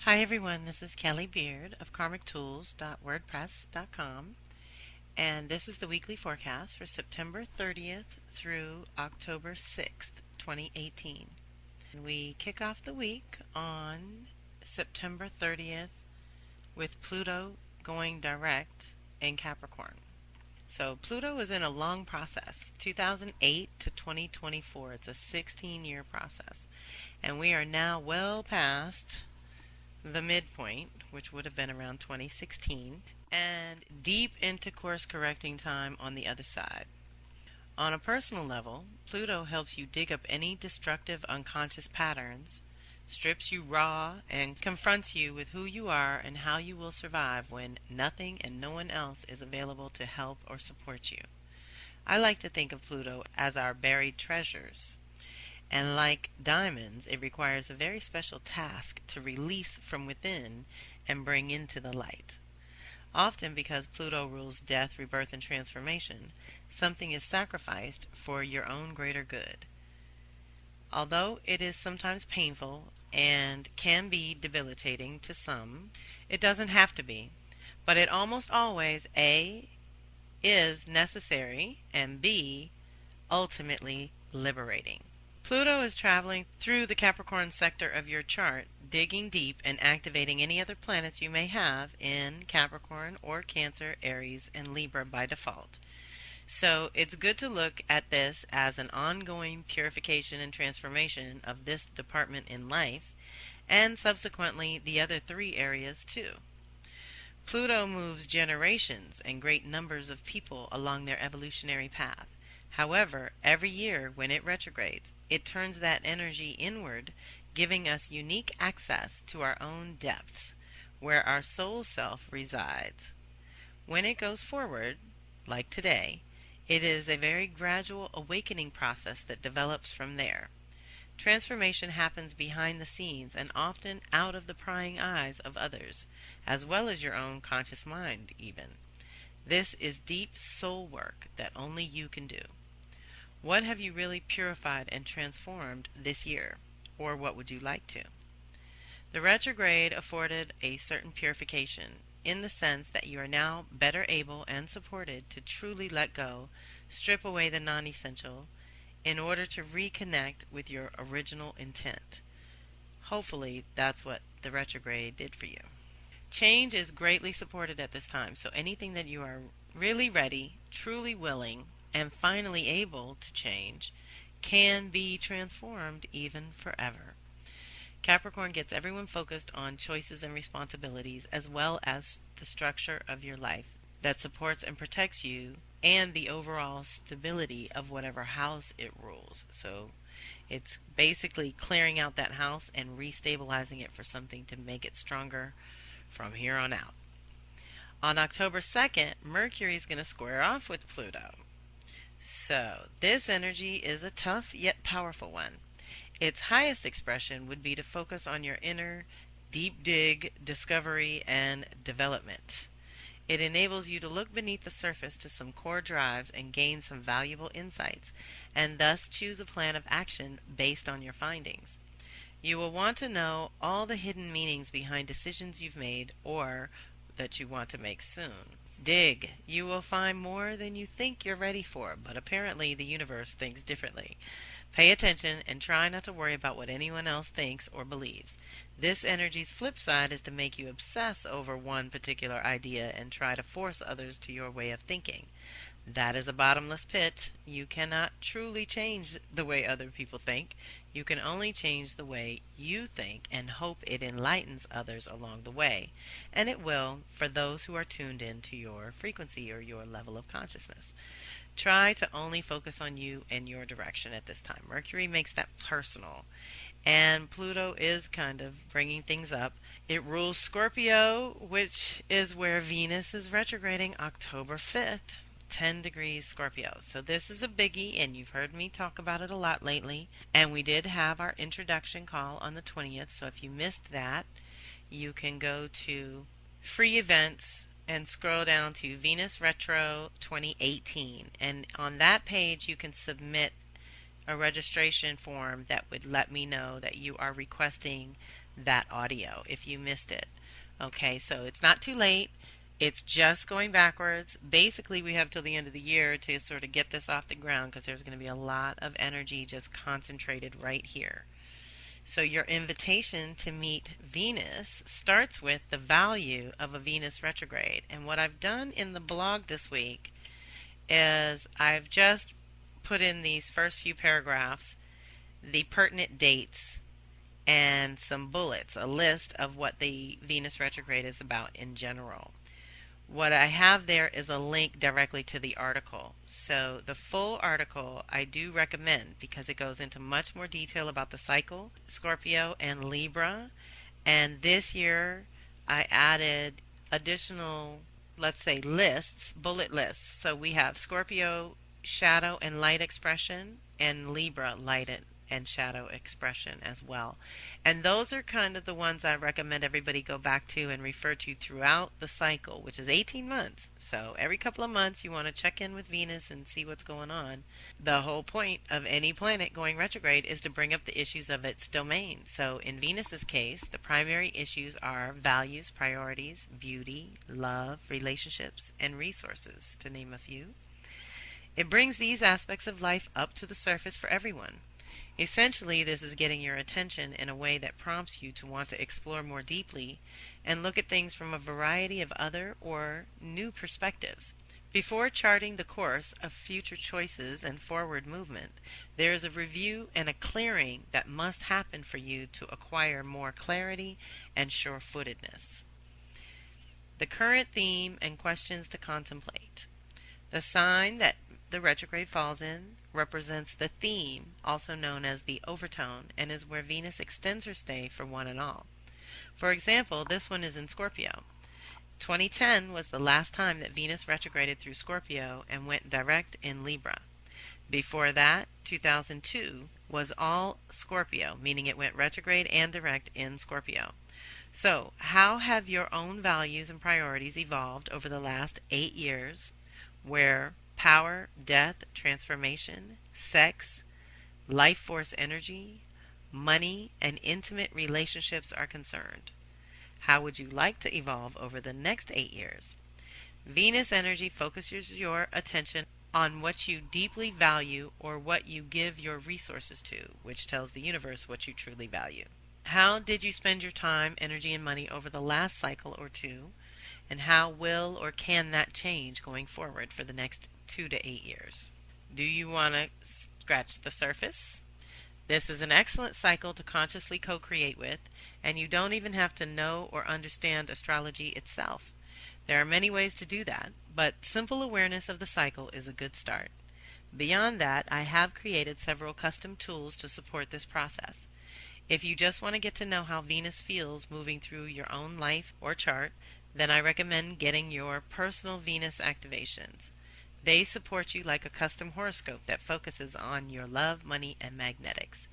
Hi everyone, this is Kelly Beard of karmictools.wordpress.com, and this is the weekly forecast for September 30th through October 6th, 2018. And we kick off the week on September 30th with Pluto going direct in Capricorn. So Pluto is in a long process, 2008 to 2024. It's a 16-year process, and we are now well past the midpoint, which would have been around 2016, and deep into course correcting time on the other side. On a personal level, Pluto helps you dig up any destructive unconscious patterns, strips you raw, and confronts you with who you are and how you will survive when nothing and no one else is available to help or support you. I like to think of Pluto as our buried treasures. And like diamonds, it requires a very special task to release from within and bring into the light. Often because Pluto rules death, rebirth, and transformation, something is sacrificed for your own greater good. Although it is sometimes painful and can be debilitating to some, it doesn't have to be. But it almost always, A, is necessary, and B, ultimately liberating. Pluto is traveling through the Capricorn sector of your chart, digging deep and activating any other planets you may have in Capricorn or Cancer, Aries, and Libra by default. So it's good to look at this as an ongoing purification and transformation of this department in life, and subsequently the other three areas too. Pluto moves generations and great numbers of people along their evolutionary path. However, every year when it retrogrades, it turns that energy inward, giving us unique access to our own depths, where our soul self resides. When it goes forward, like today, it is a very gradual awakening process that develops from there. Transformation happens behind the scenes and often out of the prying eyes of others, as well as your own conscious mind even. This is deep soul work that only you can do. What have you really purified and transformed this year? Or what would you like to? The retrograde afforded a certain purification, in the sense that you are now better able and supported to truly let go, strip away the non-essential, in order to reconnect with your original intent. Hopefully that's what the retrograde did for you. Change is greatly supported at this time, so anything that you are really ready, truly willing, and finally able to change can be transformed even forever. Capricorn gets everyone focused on choices and responsibilities, as well as the structure of your life that supports and protects you and the overall stability of whatever house it rules. So it's basically clearing out that house and restabilizing it for something to make it stronger from here on out. On October 2nd, Mercury is going to square off with Pluto. So this energy is a tough yet powerful one. Its highest expression would be to focus on your inner deep dig, discovery, and development. It enables you to look beneath the surface to some core drives and gain some valuable insights, and thus choose a plan of action based on your findings. You will want to know all the hidden meanings behind decisions you've made or that you want to make soon. Dig. You will find more than you think you're ready for, but apparently the universe thinks differently. Pay attention and try not to worry about what anyone else thinks or believes. This energy's flip side is to make you obsess over one particular idea and try to force others to your way of thinking. That is a bottomless pit. You cannot truly change the way other people think. You can only change the way you think and hope it enlightens others along the way. And it will for those who are tuned in to your frequency or your level of consciousness. Try to only focus on you and your direction at this time. Mercury makes that personal. And Pluto is kind of bringing things up. It rules Scorpio, which is where Venus is retrograding October 5th. 10 degrees Scorpio. So this is a biggie, and you've heard me talk about it a lot lately. And we did have our introduction call on the 20th, so if you missed that, you can go to free events and scroll down to Venus Retro 2018. And on that page, you can submit a registration form that would let me know that you are requesting that audio if you missed it. Okay, so it's not too late. It's just going backwards. Basically, we have till the end of the year to sort of get this off the ground because there's going to be a lot of energy just concentrated right here. So your invitation to meet Venus starts with the value of a Venus retrograde. And what I've done in the blog this week is I've just put in these first few paragraphs the pertinent dates and some bullets, a list of what the Venus retrograde is about in general. What I have there is a link directly to the article. So the full article I do recommend because it goes into much more detail about the cycle, Scorpio and Libra. And this year I added additional, let's say, lists, bullet lists. So we have Scorpio shadow and light expression and Libra light and shadow expression as well. And those are kind of the ones I recommend everybody go back to and refer to throughout the cycle, which is 18 months. So every couple of months you want to check in with Venus and see what's going on. The whole point of any planet going retrograde is to bring up the issues of its domain. So in Venus's case, the primary issues are values, priorities, beauty, love, relationships, and resources, to name a few. It brings these aspects of life up to the surface for everyone. Essentially, this is getting your attention in a way that prompts you to want to explore more deeply and look at things from a variety of other or new perspectives. Before charting the course of future choices and forward movement, there is a review and a clearing that must happen for you to acquire more clarity and sure-footedness. The current theme and questions to contemplate. The sign that the retrograde falls in represents the theme, also known as the overtone, and is where Venus extends her stay for one and all. For example, this one is in Scorpio. 2010 was the last time that Venus retrograded through Scorpio and went direct in Libra. Before that, 2002 was all Scorpio, meaning it went retrograde and direct in Scorpio. So, how have your own values and priorities evolved over the last 8 years, where power, death, transformation, sex, life force energy, money, and intimate relationships are concerned? How would you like to evolve over the next 8 years? Venus energy focuses your attention on what you deeply value or what you give your resources to, which tells the universe what you truly value. How did you spend your time, energy, and money over the last cycle or two? And how will or can that change going forward for the next 2 to 8 years? Do you want to scratch the surface? This is an excellent cycle to consciously co-create with, and you don't even have to know or understand astrology itself. There are many ways to do that, but simple awareness of the cycle is a good start. Beyond that, I have created several custom tools to support this process. If you just want to get to know how Venus feels moving through your own life or chart, then I recommend getting your personal Venus activations. They support you like a custom horoscope that focuses on your love, money, and magnetics.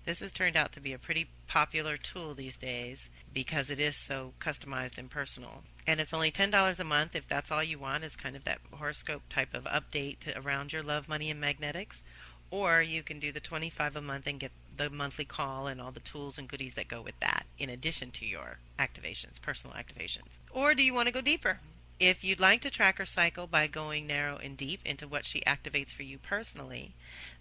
This has turned out to be a pretty popular tool these days because it is so customized and personal. And it's only $10 a month if that's all you want, is kind of that horoscope type of update around your love, money, and magnetics. Or you can do the $25 a month and get the monthly call and all the tools and goodies that go with that, in addition to your activations, personal activations. Or do you want to go deeper? If you'd like to track her cycle by going narrow and deep into what she activates for you personally,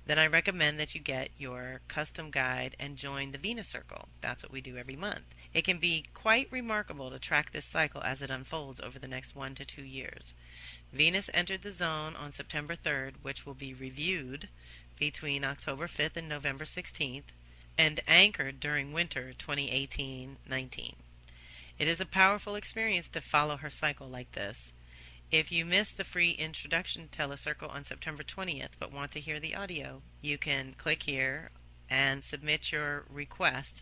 then I recommend that you get your custom guide and join the Venus Circle. That's what we do every month. It can be quite remarkable to track this cycle as it unfolds over the next 1 to 2 years. Venus entered the zone on September 3rd, which will be reviewed between October 5th and November 16th, and anchored during winter 2018-19. It is a powerful experience to follow her cycle like this. If you missed the free introduction telecircle on September 20th but want to hear the audio, you can click here and submit your request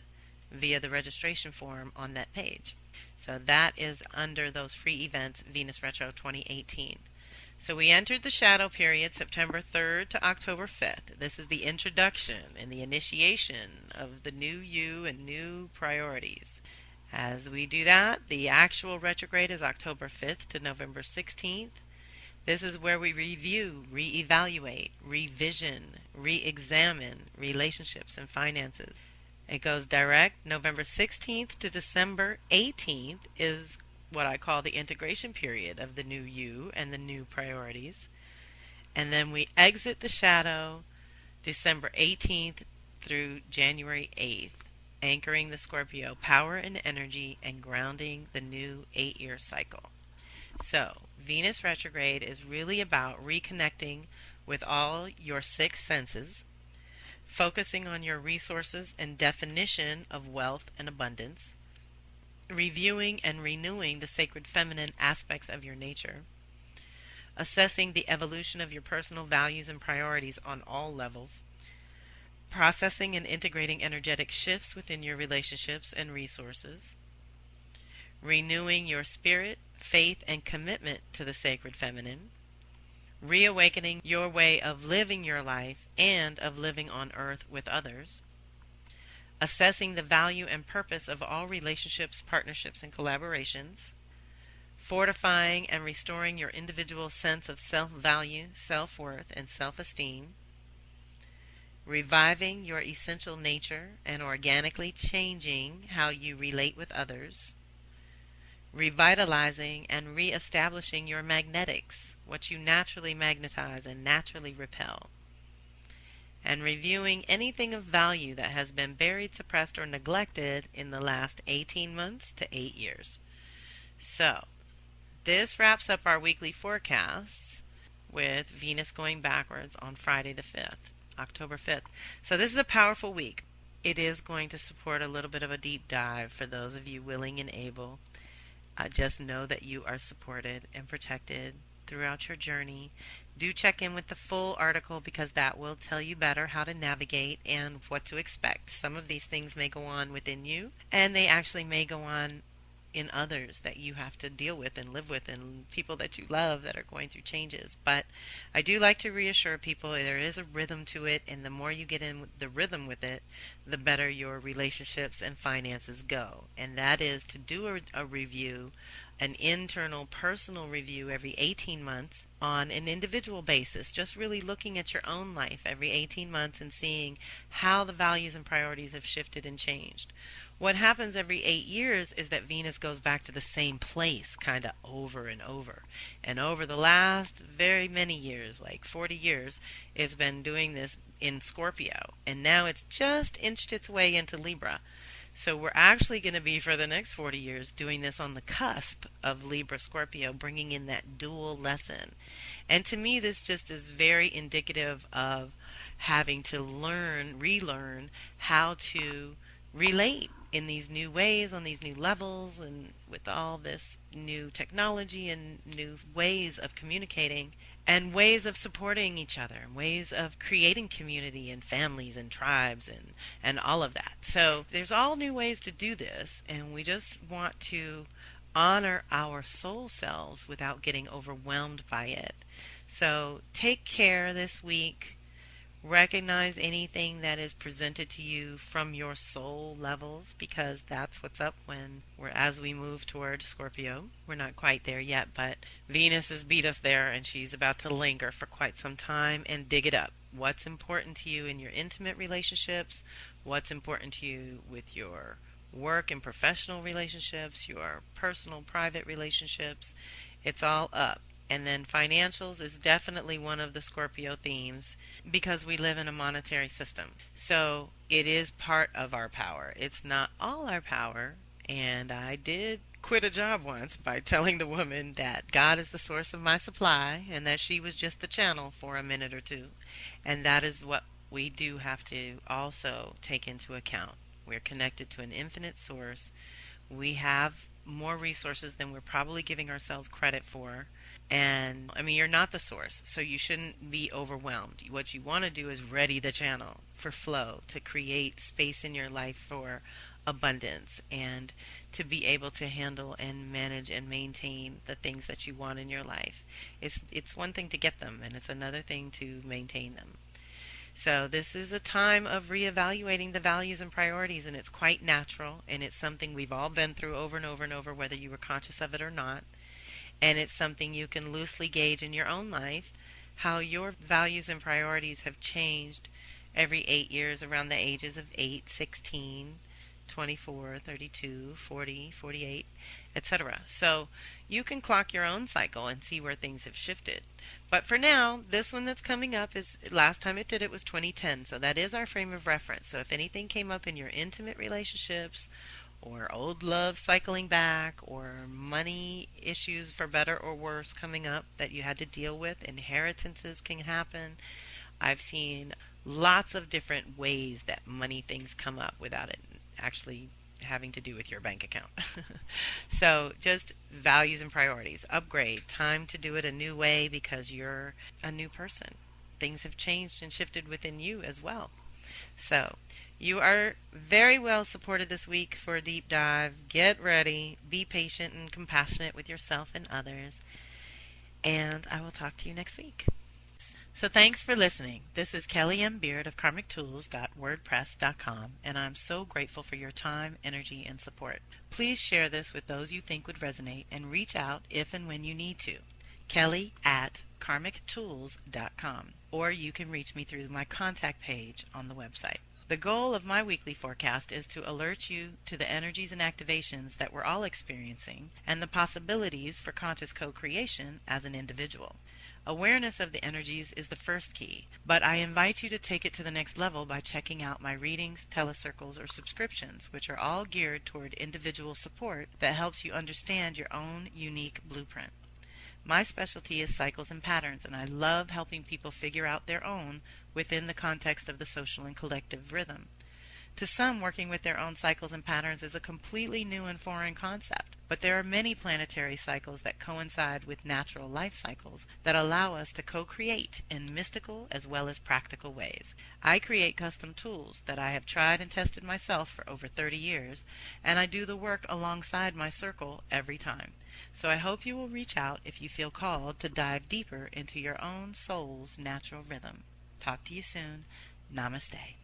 via the registration form on that page. So that is under those free events, Venus Retro 2018. So we entered the shadow period September 3rd to October 5th. This is the introduction and the initiation of the new you and new priorities. As we do that, the actual retrograde is October 5th to November 16th. This is where we review, reevaluate, revision, re-examine relationships and finances. It goes direct November 16th to December 18th is what I call the integration period of the new you and the new priorities. And then we exit the shadow December 18th through January 8th, anchoring the Scorpio power and energy and grounding the new 8-year cycle. So, Venus retrograde is really about reconnecting with all your 6 senses, focusing on your resources and definition of wealth and abundance, reviewing and renewing the sacred feminine aspects of your nature, assessing the evolution of your personal values and priorities on all levels, processing and integrating energetic shifts within your relationships and resources, renewing your spirit, faith, and commitment to the sacred feminine, reawakening your way of living your life and of living on earth with others, assessing the value and purpose of all relationships, partnerships, and collaborations, fortifying and restoring your individual sense of self-value, self-worth, and self-esteem, reviving your essential nature and organically changing how you relate with others, revitalizing and reestablishing your magnetics, what you naturally magnetize and naturally repel, and reviewing anything of value that has been buried, suppressed, or neglected in the last 18 months to 8 years. So, this wraps up our weekly forecasts with Venus going backwards on Friday the 5th, October 5th. So this is a powerful week. It is going to support a little bit of a deep dive for those of you willing and able. Just know that you are supported and protected throughout your journey. Do check in with the full article because that will tell you better how to navigate and what to expect. Some of these things may go on within you, and they actually may go on in others that you have to deal with and live with, and people that you love that are going through changes. But I do like to reassure people there is a rhythm to it, and the more you get in the rhythm with it, the better your relationships and finances go. And that is to do a review, an internal personal review every 18 months on an individual basis, just really looking at your own life every 18 months and seeing how the values and priorities have shifted and changed. What happens every 8 years is that Venus goes back to the same place kind of over and over. And over the last very many years, like 40 years, it's been doing this in Scorpio. And now it's just inched its way into Libra. So we're actually going to be, for the next 40 years, doing this on the cusp of Libra Scorpio, bringing in that dual lesson. And to me, this just is very indicative of having to relearn how to relate in these new ways, on these new levels, and with all this new technology and new ways of communicating and ways of supporting each other and ways of creating community and families and tribes and all of that. So there's all new ways to do this, and we just want to honor our soul selves without getting overwhelmed by it. So take care this week. Recognize anything that is presented to you from your soul levels, because that's what's up as we move toward Scorpio. We're not quite there yet, but Venus has beat us there, and she's about to linger for quite some time and dig it up. What's important to you in your intimate relationships? What's important to you with your work and professional relationships, your personal, private relationships? It's all up. And then financials is definitely one of the Scorpio themes because we live in a monetary system. So it is part of our power. It's not all our power. And I did quit a job once by telling the woman that God is the source of my supply and that she was just the channel for a minute or two. And that is what we do have to also take into account. We're connected to an infinite source. We have more resources than we're probably giving ourselves credit for. And I mean, you're not the source, so you shouldn't be overwhelmed. What you want to do is ready the channel for flow, to create space in your life for abundance, and to be able to handle and manage and maintain the things that you want in your life. It's one thing to get them, and it's another thing to maintain them. So this is a time of reevaluating the values and priorities, and it's quite natural, and it's something we've all been through over and over and over, whether you were conscious of it or not. And it's something you can loosely gauge in your own life, how your values and priorities have changed every 8 years around the ages of 8, 16, 24, 32, 40, 48, etc. So you can clock your own cycle and see where things have shifted. But for now, this one that's coming up is, last time it did it was 2010, so that is our frame of reference. So if anything came up in your intimate relationships, or old love cycling back, or money issues for better or worse coming up that you had to deal with, inheritances can happen. I've seen lots of different ways that money things come up without it actually having to do with your bank account. So just values and priorities. Upgrade. Time to do it a new way because you're a new person. Things have changed and shifted within you as well. So you are very well supported this week for a deep dive. Get ready. Be patient and compassionate with yourself and others. And I will talk to you next week. So thanks for listening. This is Kelly M. Beard of karmictools.wordpress.com, and I'm so grateful for your time, energy, and support. Please share this with those you think would resonate and reach out if and when you need to. Kelly at karmictools.com, or you can reach me through my contact page on the website. The goal of my weekly forecast is to alert you to the energies and activations that we're all experiencing and the possibilities for conscious co-creation as an individual. Awareness of the energies is the first key, but I invite you to take it to the next level by checking out my readings, telecircles, or subscriptions, which are all geared toward individual support that helps you understand your own unique blueprint. My specialty is cycles and patterns, and I love helping people figure out their own within the context of the social and collective rhythm. To some, working with their own cycles and patterns is a completely new and foreign concept, but there are many planetary cycles that coincide with natural life cycles that allow us to co-create in mystical as well as practical ways. I create custom tools that I have tried and tested myself for over 30 years, and I do the work alongside my circle every time. So I hope you will reach out if you feel called to dive deeper into your own soul's natural rhythm. Talk to you soon. Namaste.